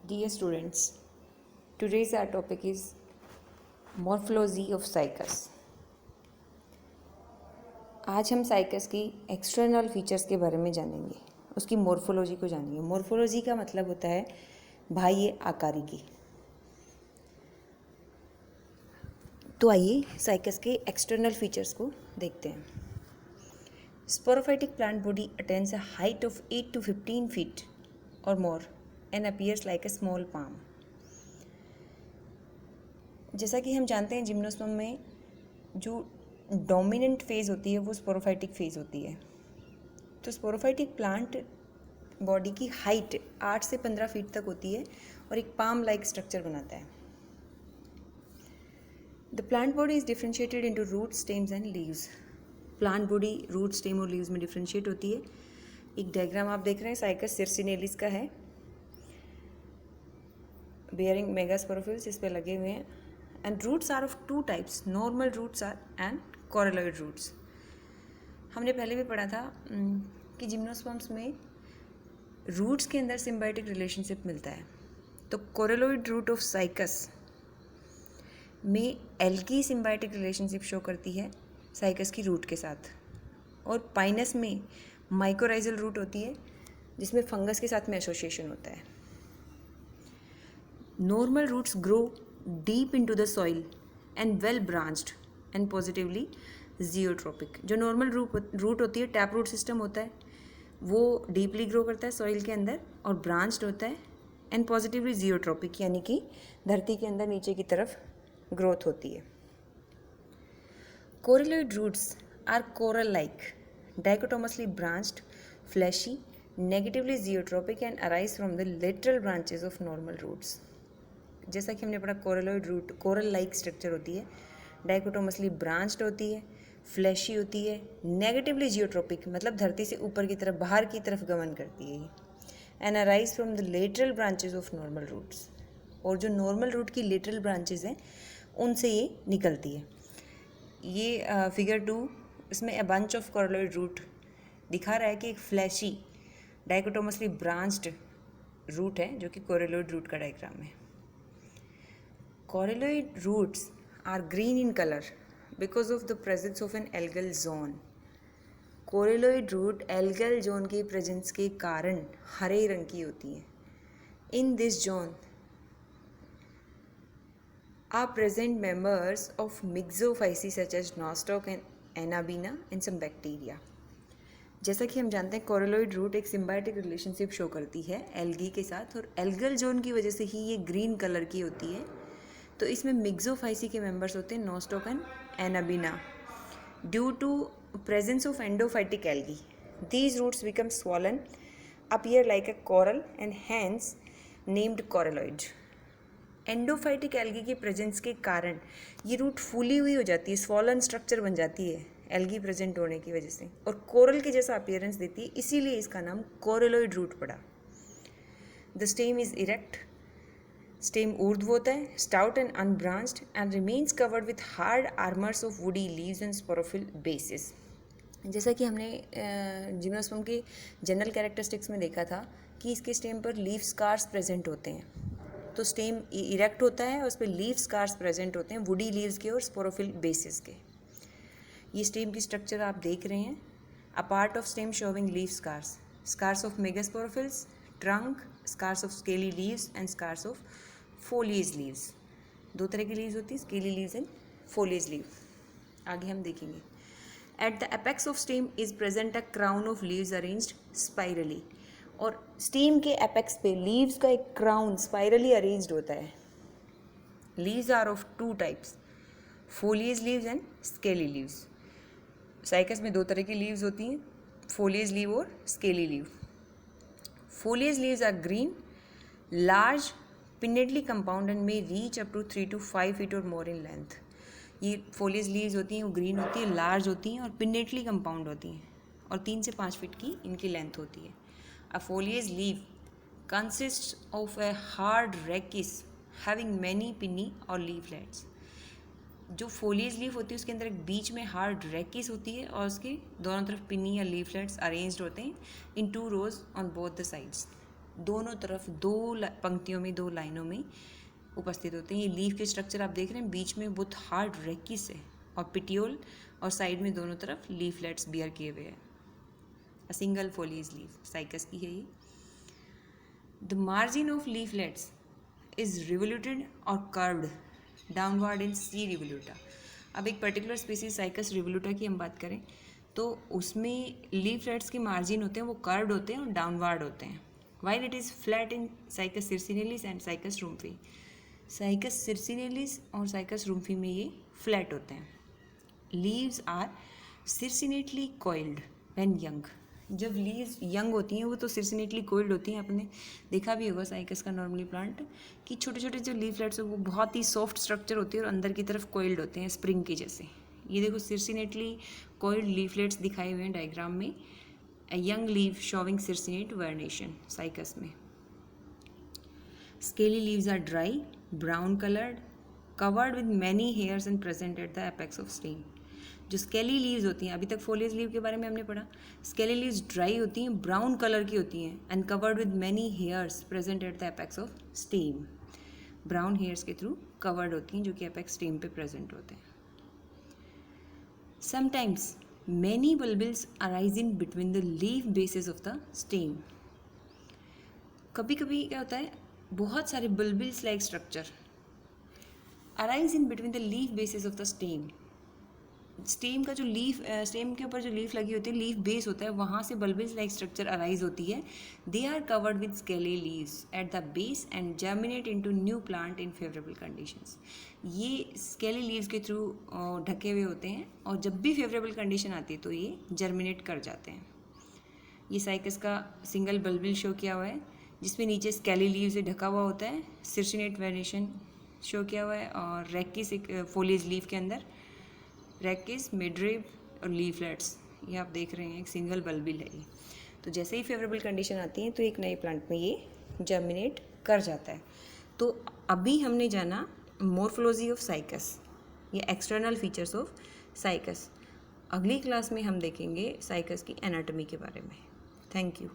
Dear students, today's our topic is morphology of cycas. आज हम cycas की external features के बारे में जानेंगे, उसकी मॉर्फोलॉजी को जानेंगे। मॉर्फोलॉजी का मतलब होता है बाह्य आकारिकी। तो आइए साइकस के एक्सटर्नल फीचर्स को देखते हैं। Sporophytic plant body attains a height of 8 to 15 feet or more and appears like a small palm. जैसा कि हम जानते हैं जिम्नोस्पर्म में जो डोमिनेंट फेज़ होती है वो स्पोरोफाइटिक फेज़ होती है। तो स्पोरोफाइटिक प्लांट बॉडी की हाइट 8 से 15 फीट तक होती है और एक पाम लाइक स्ट्रक्चर बनाता है। The plant body is differentiated into root, stems and leaves. Plant body root, stem और लीव्स में डिफ्रेंशिएट होती है। एक डायग्राम आप देख रहे हैं साइकस सिरसिनेलिस का है, बेयरिंग मेगास्पोरोफिल्स इस पे लगे हुए हैं। And roots are of two types, normal roots are and coralloid roots. हमने पहले भी पढ़ा था कि जिम्नोस्पर्म्स में रूट्स के अंदर सिम्बायोटिक रिलेशनशिप मिलता है। तो कोरेलॉइड रूट ऑफ साइकस में एल्गी सिम्बायोटिक रिलेशनशिप शो करती है साइकस की रूट के साथ, और पाइनस में माइकोराइजल रूट होती है जिसमें फंगस के साथ में एसोसिएशन होता है। Normal roots grow deep into the soil and well branched and positively geotropic. जो नॉर्मल रूट होती है, टैप रूट सिस्टम होता है, वो डीपली ग्रो करता है सॉइल के अंदर और ब्रांच्ड होता है एंड पॉजिटिवली जियोट्रोपिक, यानी कि धरती के अंदर नीचे की तरफ ग्रोथ होती है। Coralloid roots are coral like, dichotomously branched, fleshy, negatively geotropic and arise from the lateral branches of normal roots. जैसा कि हमने पढ़ा, coralloid root coral like structure होती है, डाइकोटोमसली ब्रांच्ड होती है, फ्लैशी होती है, नेगेटिवली जियोट्रोपिक मतलब धरती से ऊपर की तरफ, बाहर की तरफ गमन करती है, and arise from the lateral branches of normal roots. और जो नॉर्मल रूट की लेटरल ब्रांचेस हैं उनसे ये निकलती है। ये फिगर 2 इसमें a bunch of coralloid root दिखा रहा है कि एक फ्लैशी डाइकोटोमसली ब्रांच्ड रूट है जो कि कोरेलॉइड रूट का डायग्राम है। Corelloid roots are green in color because of the presence of an algal zone. Corelloid root algal zone की प्रेजेंस के कारण हरे रंग की होती है। In this zone are present members of myxophyceae such as nostoc and Anabaena and some bacteria. जैसा कि हम जानते हैं कोरेलॉइड रूट एक सिम्बायोटिक रिलेशनशिप शो करती है एल्गी के साथ, और एल्गल जोन की वजह से ही ये ग्रीन कलर की होती है। तो इसमें मिक्सोफाइसी के मेंबर्स होते हैं Nostoc and Anabaena. Due to presence of endophytic algae these roots become swollen, appear like a coral and hence named coralloid. Endophytic algae की प्रेजेंस के कारण ये रूट फूली हुई हो जाती है, स्वॉलन स्ट्रक्चर बन जाती है एल्गी प्रेजेंट होने की वजह से, और कोरल के जैसा अपीयरेंस देती है, इसीलिए इसका नाम कोरेलॉइड रूट पड़ा। The stem is erect, stem ऊर्ध्व होता है, stout and unbranched and remains covered with hard armours of woody leaves and sporophyll basis. जैसा कि हमने जिम्नोस्पर्म के जनरल कैरेक्टरिस्टिक्स में देखा था कि इसके स्टेम पर लीफ स्कार्स प्रेजेंट होते हैं। तो स्टेम इरेक्ट होता है और उस पर लीफ स्कार्स प्रेजेंट होते हैं, वुडी लीव्स के और स्पोरोफिल बेसिस के। ये स्टेम की स्ट्रक्चर आप देख रहे हैं। A part of stem showing leaf scars, scars of megasporophylls, trunk, scars of scaly leaves and scars of foliage leaves. दो तरह की लीव्स होती हैं, scaly leaves and foliage leaf. आगे हम देखेंगे। At the apex of stem is present a crown of leaves arranged spirally. और stem के एपेक्स पे लीव्स का एक क्राउन स्पाइरली अरेंज्ड होता है। Leaves are of two types, foliage leaves and scaly leaves. Cycas में दो तरह की लीव्स होती हैं, फोलिएज लीव और scaly leaf. Foliage leaves are green, large, pinnately compound and may reach up to 3 to 5 feet और मोर इन लेंथ। ये foliage leaves होती हैं, वो ग्रीन होती है, लार्ज होती हैं और पिनेटली कंपाउंड होती हैं, और 3 से 5 फीट की इनकी लेंथ होती है। A foliage leaf consist of a hard rachis having many pinnae और लीफलेट्स। जो फोलिएज लीफ होती है उसके अंदर एक बीच में हार्ड रेकिस होती है और उसके दोनों तरफ पिनी या लीफलेट्स अरेंज्ड होते हैं इन 2 rows on both the sides. दोनों तरफ पंक्तियों में, 2 लाइनों में उपस्थित होते हैं। ये लीफ के स्ट्रक्चर आप देख रहे हैं, बीच में बहुत हार्ड रेकिस है और पिटियोल और साइड में दोनों तरफ लीफलेट्स बियर किए हुए हैं। A single foliage leaf Cycas की है ये। The margin of leaflets is revoluted और curved downward in C revoluta. अब एक पर्टिकुलर स्पीसीज साइकस रिवोल्यूटा की हम बात करें तो उसमें लीफलेट्स के मार्जिन होते हैं वो कर्व्ड होते हैं और डाउनवर्ड होते हैं, while it is flat in Cycas circinalis and Cycas rumphii. Cycas circinalis और साइकस रूम्फी में ये फ्लैट होते हैं। Leaves are circinately coiled when young. जब लीव्स यंग होती हैं वो तो सिर्सिनेटली कोइल्ड होती हैं, आपने देखा भी होगा साइकस का नॉर्मली प्लांट कि छोटे छोटे जो लीफलेट्स है वो बहुत ही सॉफ्ट स्ट्रक्चर होती है और अंदर की तरफ कोइल्ड होते हैं स्प्रिंग के जैसे। ये देखो सिर्सिनेटली कोइल्ड लीफलेट्स दिखाए हुए हैं डायग्राम में। A young leaf showing circinate vernation Cycas में। Scaly leaves are dry, brown colored, covered with many hairs and present at the apex of stem. जो स्केली लीव्स होती हैं, अभी तक फोलियज लीव के बारे में हमने पढ़ा, स्केली लीव्स ड्राई होती हैं, ब्राउन कलर की होती हैं and covered with many hairs present at the apex of stem. Brown hairs के थ्रू कवर्ड होती हैं जो कि एपेक्स स्टेम पे प्रेजेंट होते हैं। Sometimes many bulbils arise in between the leaf bases of the stem. कभी कभी क्या होता है, बहुत सारे bulbils like structure arise in between the leaf bases of the stem. Stem का जो लीफ, स्टेम के ऊपर जो लीफ लगी होती है, लीफ बेस होता है, वहाँ से bulbils like structure arise होती है. They are covered with scaly leaves at the base and germinate into new plant in favorable conditions. ये scaly leaves के थ्रू ढके हुए होते हैं और जब भी फेवरेबल कंडीशन आती है तो ये जर्मिनेट कर जाते हैं। ये साइकस का सिंगल बल्बिल शो किया हुआ है जिसमें नीचे स्केली लीव से ढका हुआ होता है, सिर्सिनेट वेरिएशन शो किया हुआ है और रेकिस एक फोलियज लीफ के अंदर, रेकिस, मिडरिब और लीफलेट्स ये आप देख रहे हैं, एक सिंगल बल्बिल है ये। तो जैसे ही फेवरेबल कंडीशन आती है तो एक नए प्लांट में ये जर्मिनेट कर जाता है। तो अभी हमने जाना मॉर्फोलॉजी ऑफ साइकस, ये एक्सटर्नल फीचर्स ऑफ साइकस। अगली क्लास में हम देखेंगे साइकस की एनाटॉमी के बारे में। Thank you.